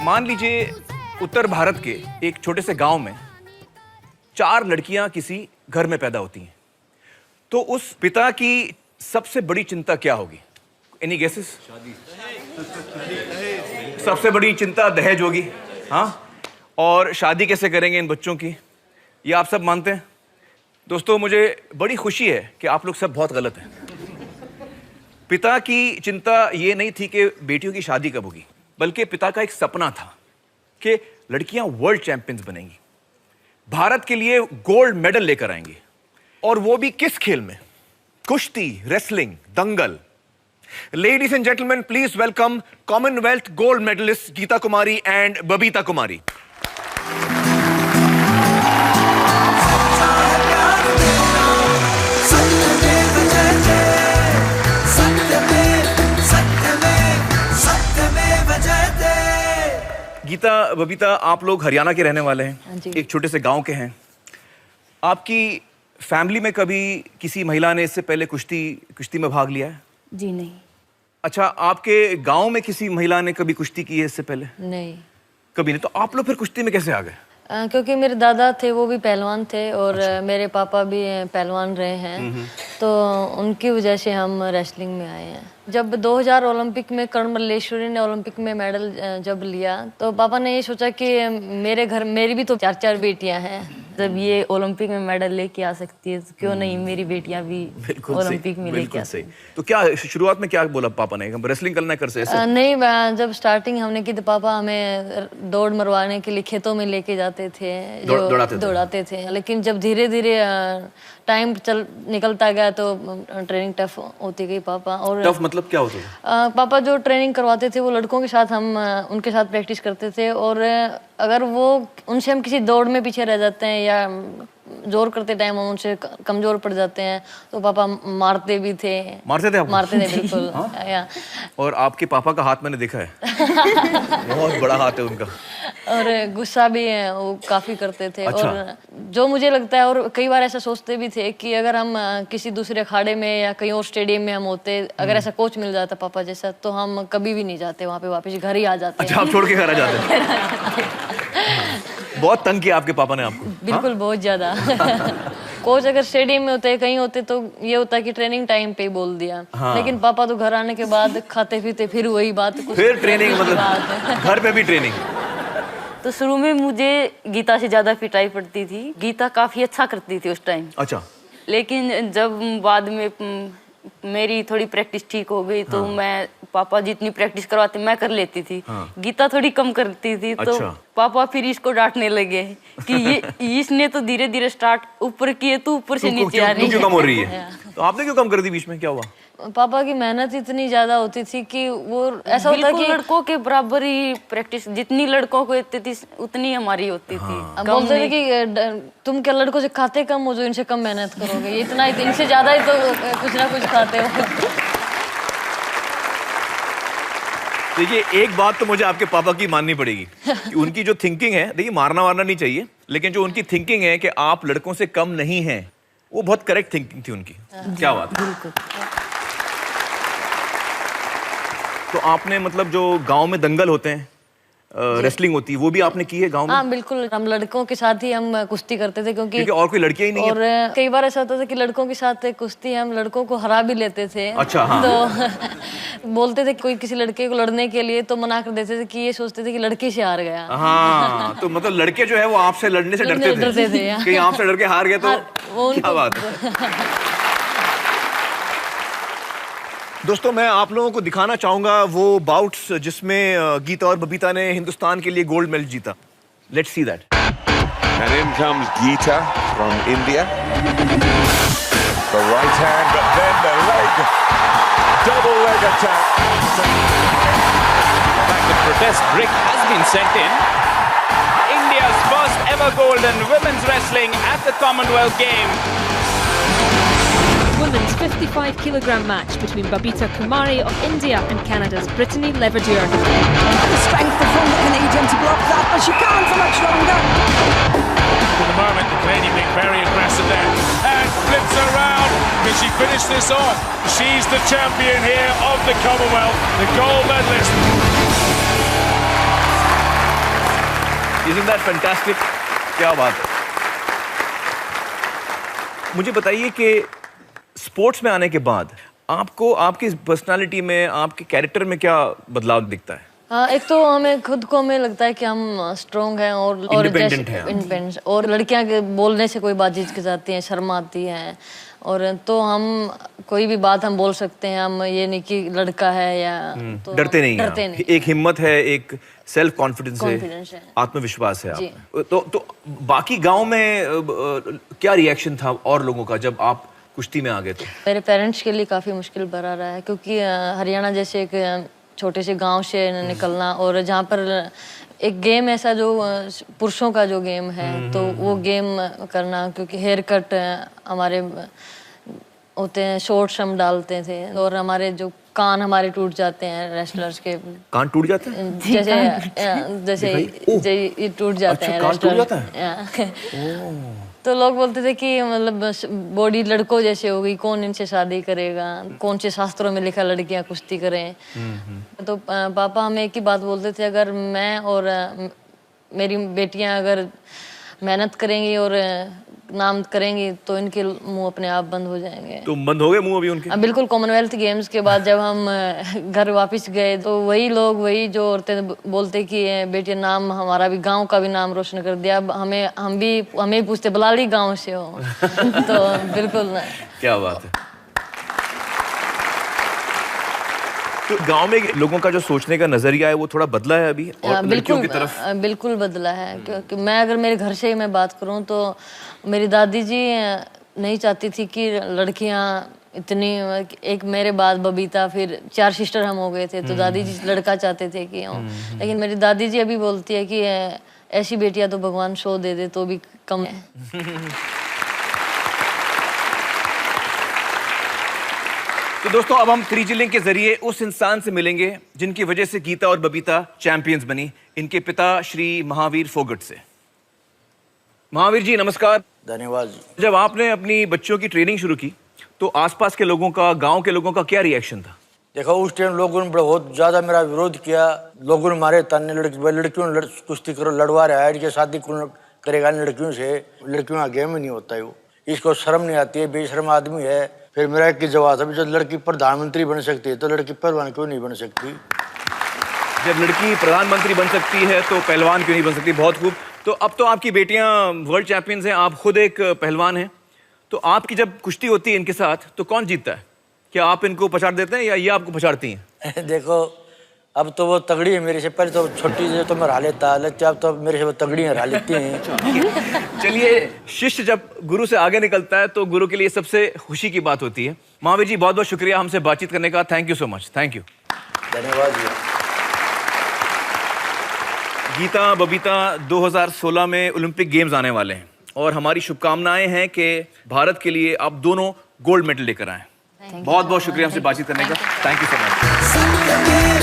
मान लीजिए उत्तर भारत के एक छोटे से गांव में 4 लड़कियां किसी घर में पैदा होती हैं, तो उस पिता की सबसे बड़ी चिंता क्या होगी? Any guesses? सबसे बड़ी चिंता दहेज होगी, हाँ? और शादी कैसे करेंगे इन बच्चों की, ये आप सब मानते हैं? दोस्तों, मुझे बड़ी खुशी है कि आप लोग सब बहुत गलत हैं। पिता की चिंता ये नहीं थी कि बेटियों की शादी कब होगी, बल्कि पिता का एक सपना था कि लड़कियां वर्ल्ड चैंपियंस बनेंगी, भारत के लिए गोल्ड मेडल लेकर आएंगी, और वो भी किस खेल में? कुश्ती, रेसलिंग, दंगल। Ladies and gentlemen, please welcome commonwealth gold medalist Geeta Kumari and Babita Kumari. Geeta, Babita, आप लोग हरियाणा के रहने वाले हैं, एक छोटे से गांव के हैं। आपकी फैमिली में कभी किसी महिला ने इससे पहले कुश्ती में भाग लिया है? जी नहीं। अच्छा, आपके गांव में किसी महिला ने कभी कुश्ती की है इससे पहले? नहीं, कभी नहीं। तो आप लोग फिर कुश्ती में कैसे आ गए? क्योंकि मेरे दादा थे, वो भी पहलवान थे, और मेरे पापा भी पहलवान रहे हैं, तो उनकी वजह से हम रेसलिंग में आए हैं। जब 2000 ओलंपिक में कर्ण मल्लेश्वरी ने ओलंपिक में मेडल जब लिया, तो पापा ने ये सोचा कि मेरे घर मेरी भी तो 4 बेटियां हैं, जब ये ओलंपिक में मेडल लेके आ सकती है तो क्यों नहीं मेरी बेटियां भी ओलंपिक में लेके आ सकती हैं। तो क्या शुरुआत में क्या बोला पापा ने, रेसलिंग करना कर से ऐसे? नहीं, जब स्टार्टिंग हमने की तो पापा हमें दौड़ मरवाने के लिए खेतों में लेके जाते थे, दौड़ाते थे। लेकिन जब धीरे धीरे टाइम निकलता गया तो ट्रेनिंग टफ होती गई पापा। और टफ मतलब क्या होता है? पापा जो ट्रेनिंग करवाते थे वो लड़कों के साथ, हम उनके साथ प्रैक्टिस करते थे, और अगर वो उनसे हम किसी दौड़ में पीछे रह जाते हैं या जोर करते टाइम हम उनसे कमजोर पड़ जाते हैं तो पापा मारते भी थे। मारते थे आप? मारते थे, बिल्कुल। हाँ? और आपके पापा का हाथ मैंने देखा है, बहुत बड़ा हाथ है उनका। और गुस्सा भी है, वो काफी करते थे। अच्छा। और जो मुझे लगता है, और कई बार ऐसा सोचते भी थे कि अगर हम किसी दूसरे अखाड़े में या कहीं और स्टेडियम में हम होते, अगर ऐसा कोच मिल जाता पापा जैसा, तो हम कभी भी नहीं जाते वहाँ पे, वापस घर ही आ जाते। अच्छा, आप छोड़ के घर आ जाते? बहुत तंग किया आपके पापा ने आपको? बिल्कुल, बहुत ज्यादा। कोच अगर स्टेडियम में होते, कहीं होते, तो ये होता कि ट्रेनिंग टाइम पे बोल दिया। लेकिन पापा तो घर आने के बाद खाते पीते फिर वही बात, फिर ट्रेनिंग, मतलब घर पे भी ट्रेनिंग। तो शुरू में मुझे गीता से ज्यादा पिटाई पड़ती थी। गीता काफी अच्छा करती थी उस टाइम। अच्छा। लेकिन जब बाद में मेरी थोड़ी प्रैक्टिस ठीक हो गई तो मैं, पापा जितनी प्रैक्टिस करवाते मैं कर लेती थी। गीता थोड़ी कम करती थी। तो पापा फिर इसको डांटने लगे कि ये इसने तो धीरे धीरे स्टार्ट ऊपर किए, तो ऊपर से नीचे आ रही है। क्यों कम हो रही है? तो आपने क्यों कम कर दी बीच में, क्या हुआ? पापा की मेहनत इतनी ज्यादा होती थी कि वो ऐसा होता कि लड़कों के बराबर ही प्रैक्टिस, जितनी लड़कों को होती थी उतनी हमारी होती थी। बोलते थे कि तुम क्या लड़कों से खाते कम हो जो इनसे कम मेहनत करोगे, ये इतना इनसे ज्यादा ही तो कुछ ना कुछ खाते हो। देखिए, एक बात तो मुझे आपके पापा की माननी पड़ेगी कि उनकी जो थिंकिंग है, देखिए मारना वारना नहीं चाहिए, लेकिन जो उनकी थिंकिंग है कि आप लड़कों से कम नहीं हैं, वो बहुत करेक्ट थिंकिंग थी उनकी। क्या बात है। तो आपने, मतलब जो गांव में दंगल होते हैं, रेसलिंग होती है, वो भी आपने की है गांव में? हाँ, बिल्कुल। हम लड़कों के साथ ही हम कुश्ती करते थे, क्योंकि और कोई लड़कियां ही नहीं और है। कई बार ऐसा होता था कि लड़कों के साथ कुश्ती हम लड़कों को हरा भी लेते थे। अच्छा, हाँ। तो बोलते थे कोई किसी लड़के को लड़ने के लिए तो मना कर देते थे कि ये सोचते थे कि लड़की से हार गया। हाँ, तो मतलब लड़के जो है वो आपसे लड़ने से डरते थे कि आपसे लड़के हार गए तो क्या बात है। दोस्तों, मैं आप लोगों को दिखाना चाहूंगा वो बाउट्स जिसमें गीता और बबीता ने हिंदुस्तान के लिए गोल्ड मेडल जीता। Let's see that. And in comes Geeta from India. The right hand, but then the leg. Double leg attack. In fact, the protest brick has been sent in. India's first ever gold in women's wrestling at the Commonwealth Games. Women's 55-kilogram match between Babita Kumari of India and Canada's Brittany Leverdier. The strength from the Canadian to block that, but she can't for much longer. For the moment, the Canadian being very aggressive there and flips around. Can she finish this off. She's the champion here of the Commonwealth, the gold medalist. Isn't that fantastic? क्या बात है। मुझे बताइए कि sports में आने के बाद आपको आपकी पर्सनालिटी में, आपके कैरेक्टर में क्या बदलाव दिखता है? हाँ, एक तो हमें खुद को हमें लगता है कि हम स्ट्रॉन्ग हैं और इंडिपेंडेंट हैं। इंडिपेंडेंट, और लड़कियां के बोलने से कोई बात झिझकिचाती हैं, शर्माती हैं, और तो हम कोई भी बात हम बोल सकते हैं। हम ये नहीं कि लड़का है या तो डरते नहीं हैं। एक हिम्मत है, एक सेल्फ कॉन्फिडेंस है, आत्मविश्वास है आप। तो बाकी गांव में क्या रिएक्शन था और लोगों का जब आप कुश्ती में आ गए? तो मेरे पेरेंट्स के लिए काफी मुश्किल भरा रहा है, क्योंकि हरियाणा जैसे एक छोटे से गांव से निकलना, और जहाँ पर एक गेम ऐसा जो पुरुषों का जो गेम है, तो वो गेम करना, क्योंकि हेयर कट हमारे होते हैं, शॉर्ट्स हम डालते थे, और हमारे जो कान हमारे टूट जाते हैं, रेस्लर्स के कान टूट जाते हैं, जैसे ये टूट जाते हैं, कान टूट जाता है। तो लोग बोलते थे कि मतलब बॉडी लड़कों जैसे हो गई, कौन इनसे शादी करेगा, कौन से शास्त्रों में लिखा लड़कियां कुश्ती करें। तो पापा हमें एक ही बात बोलते थे, अगर मैं और मेरी बेटियां अगर मेहनत करेंगी और नाम करेंगी तो इनके मुंह अपने आप बंद हो जाएंगे। तो बंद हो गए मुंह अभी उनके? बिल्कुल। कॉमनवेल्थ गेम्स के बाद जब हम घर वापस गए, तो वही लोग, वही जो औरतें बोलते कि बेटी नाम हमारा भी, गांव का भी नाम रोशन कर दिया। अब हमें पूछते बलाली गांव से हो। तो बिल्कुल ना। क्या बात है। तो गांव में लोगों का जो सोचने का नजरिया है वो थोड़ा बदला है अभी और लड़कियों की तरफ? बिल्कुल बदला है, क्योंकि मैं अगर मेरे घर से ही मैं बात करूं तो मेरी दादी जी नहीं चाहती थी कि लड़कियां इतनी, एक मेरे बाद बबीता, फिर 4 सिस्टर हम हो गए थे, तो दादी जी लड़का चाहते थे कि लेकिन मेरी दादी जी अभी बोलती है कि ऐसी बेटियां तो भगवान 100 दे दे तो भी कम है। तो दोस्तों अब हम त्रिजिलिंग के जरिए उस इंसान से मिलेंगे जिनकी वजह से गीता और बबीता चैंपियंस बनी, इनके पिता श्री महावीर फोगट से। महावीर जी नमस्कार। धन्यवाद जी। जब आपने अपनी बच्चों की ट्रेनिंग शुरू की तो आसपास के लोगों का, गांव के लोगों का क्या रिएक्शन था? देखो उस टाइम लोगों ने बहुत ज्यादा मेरा विरोध किया। लोगों ने मारे ताने, लड़कियों ने कुश्ती करो, लड़वा रहा है, इनके शादी करेगा लड़कियों से, लड़कियों का गेम ही नहीं होता है वो, इसको शर्म नहीं आती है, बेशर्म आदमी है। फिर मेरा एक जवाब था, जब लड़की प्रधानमंत्री बन सकती है तो लड़की पहलवान क्यों नहीं बन सकती? जब लड़की प्रधानमंत्री बन सकती है तो पहलवान क्यों नहीं बन सकती? बहुत खूब। तो अब तो आपकी बेटियां वर्ल्ड चैंपियंस हैं, आप खुद एक पहलवान हैं, तो आपकी जब कुश्ती होती है इनके साथ तो कौन जीतता है? क्या आप इनको पछाड़ देते हैं या ये आपको पछाड़ती हैं? देखो अब तो वो तगड़ी है मेरे से, पहले तो छोटी से तो मैं हरा लेता, लेकिन अब तो मेरे से वो तगड़ी हरा लेती हैं। चलिए, शिष्य जब गुरु से आगे निकलता है तो गुरु के लिए सबसे खुशी की बात होती है। महावीर जी बहुत बहुत शुक्रिया हमसे बातचीत करने का, thank you so much. Thank you. धन्यवाद जी। गीता, बबीता 2016 में ओलंपिक गेम्स आने वाले हैं और हमारी शुभकामनाएं हैं कि भारत के लिए आप दोनों गोल्ड मेडल लेकर आए। बहुत बहुत शुक्रिया हमसे बातचीत करने का, थैंक यू सो मच।